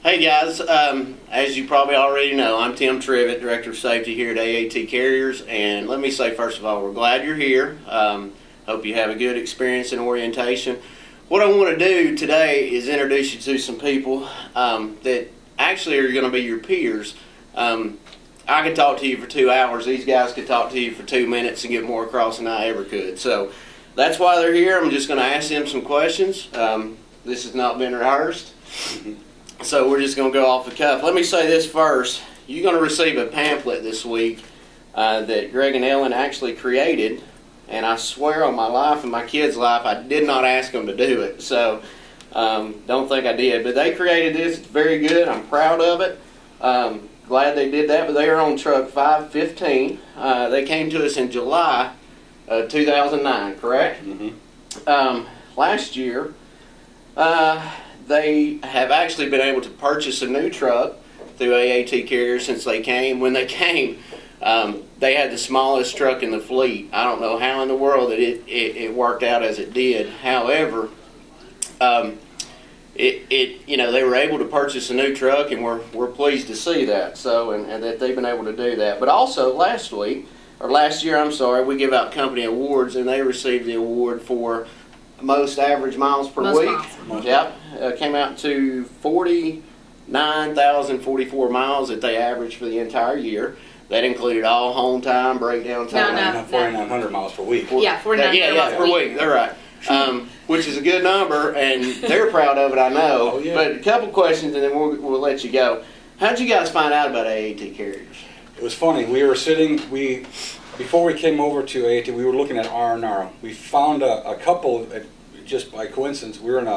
Hey guys, as you probably already know, I'm Tim Trivett, Director of Safety here at AAT Carriers, and let me say first of all, we're glad you're here. Hope you have a good experience in orientation. What I want to do today is introduce you to some people that actually are going to be your peers. I could talk to you for 2 hours. These guys could talk to you for 2 minutes and get more across than I ever could. So that's why they're here. I'm just going to ask them some questions. This has not been rehearsed. So we're just going to go off the cuff. Let me say this first. You're going to receive a pamphlet this week that Greg and Ellen actually created. And I swear on my life and my kids' life, I did not ask them to do it. So don't think I did. But they created this. It's very good. I'm proud of it. Glad they did that. But they are on truck 515. They came to us in July of 2009, correct? Mm-hmm. Last year, they have actually been able to purchase a new truck through AAT Carriers since they came. When they came, they had the smallest truck in the fleet. I don't know how in the world that it worked out as it did. However, they were able to purchase a new truck, and we're pleased to see that. So and that they've been able to do that. But also last year, we give out company awards, and they received the award for most average miles per week. Yep, came out to 49,044 miles that they averaged for the entire year. That included all home time, breakdown time. No. 4,900 miles per week. Yeah, 4,900 miles per week. They're right. Which is a good number, and they're proud of it, I know. Oh, yeah. But a couple questions, and then we'll let you go. How'd you guys find out about AAT Carriers? It was funny. We were before we came over to AAT, we were looking at R&R. We found a couple, just by coincidence. We were in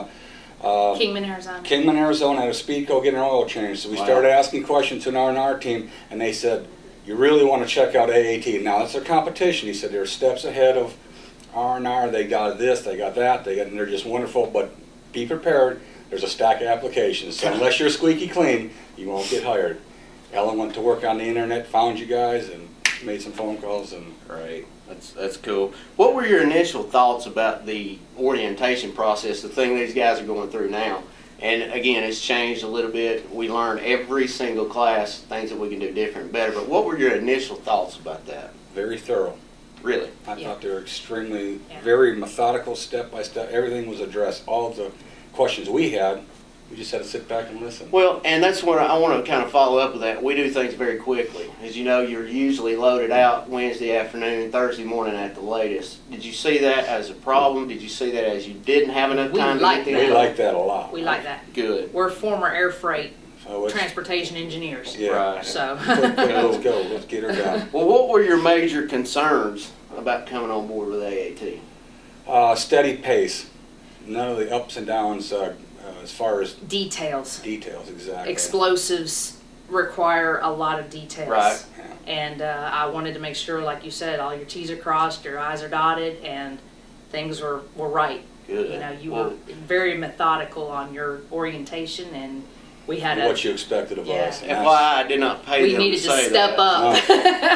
Kingman, Arizona. Kingman, Arizona, at a Speedco getting an oil change. So we started asking questions to an R&R team, and they said, "You really want to check out AAT." Now, it's their competition. He said they're steps ahead of R&R. They got this, they got that, and they're just wonderful. But be prepared. There's a stack of applications. So unless you're squeaky clean, you won't get hired. Ellen went to work on the internet, found you guys, and made some phone calls. And Great. That's cool. What were your initial thoughts about the orientation process, the thing these guys are going through now? And again, it's changed a little bit. We learn every single class things that we can do different and better. But what were your initial thoughts about that? very thorough. Really? I thought they were extremely, very methodical, step by step. Everything was addressed. All of the questions we had, we just had to sit back and listen. Well, and that's what I want to kind of follow up with that. We do things very quickly. As you know, you're usually loaded out Wednesday afternoon, Thursday morning at the latest. Did you see that as a problem? Did you see that as you didn't have enough time to get there? We like that a lot. We like that. Good. We're former air freight transportation engineers. Yeah. Right. So let's go. Let's get her done. Well, what were your major concerns about coming on board with AAT? Steady pace. None of the ups and downs as far as details. Details, exactly. Explosives require a lot of details. Right. Yeah. And I wanted to make sure, like you said, all your T's are crossed, your I's are dotted, and things were right. Good. You know, you were very methodical on your orientation, and we had what you expected of us. FYI, I did not pay we them needed to say step that. up.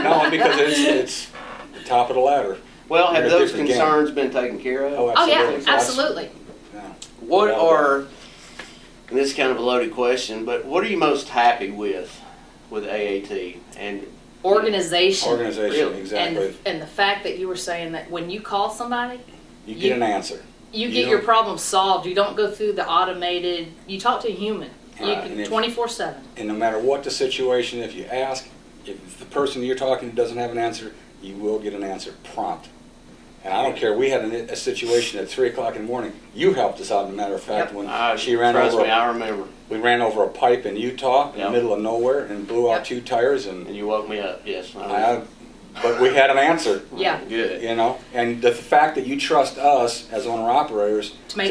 No, because it's the top of the ladder. Well, have those concerns been taken care of? Oh, yeah, absolutely. Yeah. What are, and this is kind of a loaded question, but what are you most happy with AAT? And organization. Organization, really? exactly. And the fact that you were saying that when you call somebody, you get an answer. You get your problem solved. You don't go through the automated, you talk to a human. You can 24/7. And no matter what the situation, if you ask, if the person you're talking to doesn't have an answer, you will get an answer prompt. And I don't care, we had a situation at 3 o'clock in the morning. You helped us out, as a matter of fact, when she ran over. Trust me, I remember. We ran over a pipe in Utah, in the middle of nowhere, and blew out 2 tires. And you woke me up, yes. But we had an answer. Yeah. Good. You know, and the fact that you trust us as owner-operators to make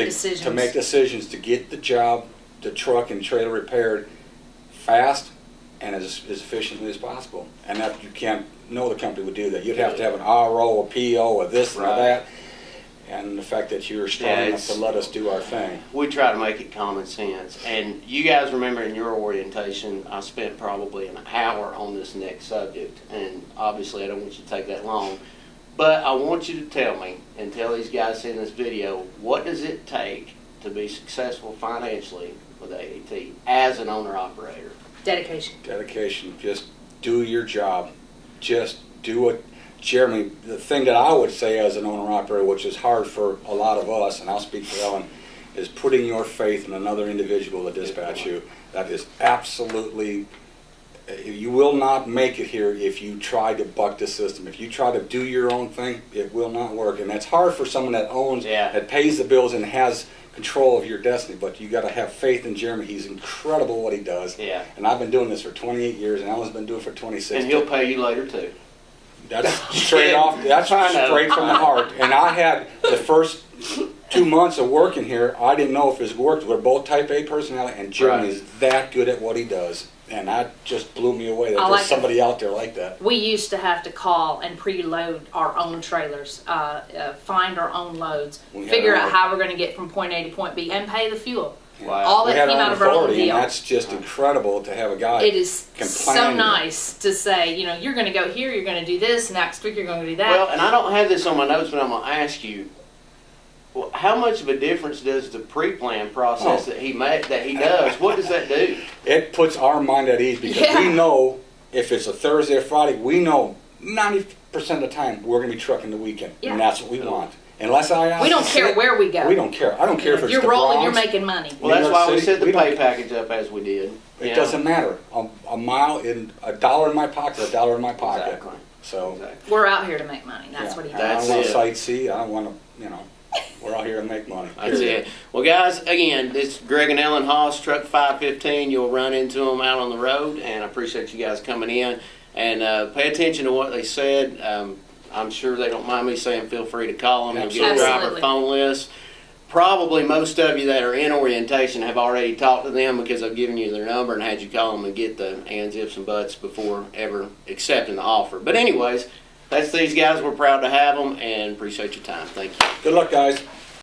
decisions, to get the job, the truck and trailer repaired fast and as efficiently as possible. And that you can't, no other company would do that. You'd have to have an RO, a PO, or this and that. And the fact that you're strong enough to let us do our thing. We try to make it common sense. And you guys remember in your orientation, I spent probably an hour on this next subject. And obviously I don't want you to take that long. But I want you to tell me, and tell these guys in this video, what does it take to be successful financially with AAT as an owner-operator? Dedication. Dedication. Just do your job. Just do it. Jeremy, the thing that I would say as an owner-operator, which is hard for a lot of us, and I'll speak for Ellen, is putting your faith in another individual to dispatch you. That is absolutely, you will not make it here if you try to buck the system. If you try to do your own thing, it will not work. And that's hard for someone that owns, that pays the bills and has control of your destiny. But you got to have faith in Jeremy. He's incredible what he does. Yeah. And I've been doing this for 28 years, and Alan's been doing it for 26. And he'll pay you later too. That's straight off. That's straight from the heart. And I had the first 2 months of working here, I didn't know if his worked. We're both type A personality, and Jeremy is that good at what he does. And that just blew me away. That there's somebody out there like that. We used to have to call and preload our own trailers, find our own loads, figure out how we're going to get from point A to point B, and pay the fuel. Wow. All that came out of our own deal. And that's just incredible to have a guy. It is so nice to say, you know, you're going to go here, you're going to do this, next week you're going to do that. Well, and I don't have this on my notes, but I'm going to ask you, well, how much of a difference does the pre-plan process that he does? What does that do? It puts our mind at ease because we know if it's a Thursday or Friday, we know 90% of the time we're going to be trucking the weekend, and that's what we want. Unless I ask, we don't care where we go. We don't care. I don't care if it's you're the rolling, Bronx, you're making money. Well, that's why we set the pay package up as we did. It doesn't matter. A mile in $1 in my pocket, $1 in my pocket. Exactly. So we're out here to make money. That's what he does. I don't want to sightsee. I don't want to, you know. We're out here to make money. That's it. Well, guys, again, this is Greg and Ellen Hoss, Truck 515. You'll run into them out on the road, and I appreciate you guys coming in. And pay attention to what they said. I'm sure they don't mind me saying feel free to call them and get a driver phone list. Probably most of you that are in orientation have already talked to them because I've given you their number and had you call them and get the ands, ifs, and buts before ever accepting the offer. But anyways, that's these guys. We're proud to have them and appreciate your time. Thank you. Good luck, guys.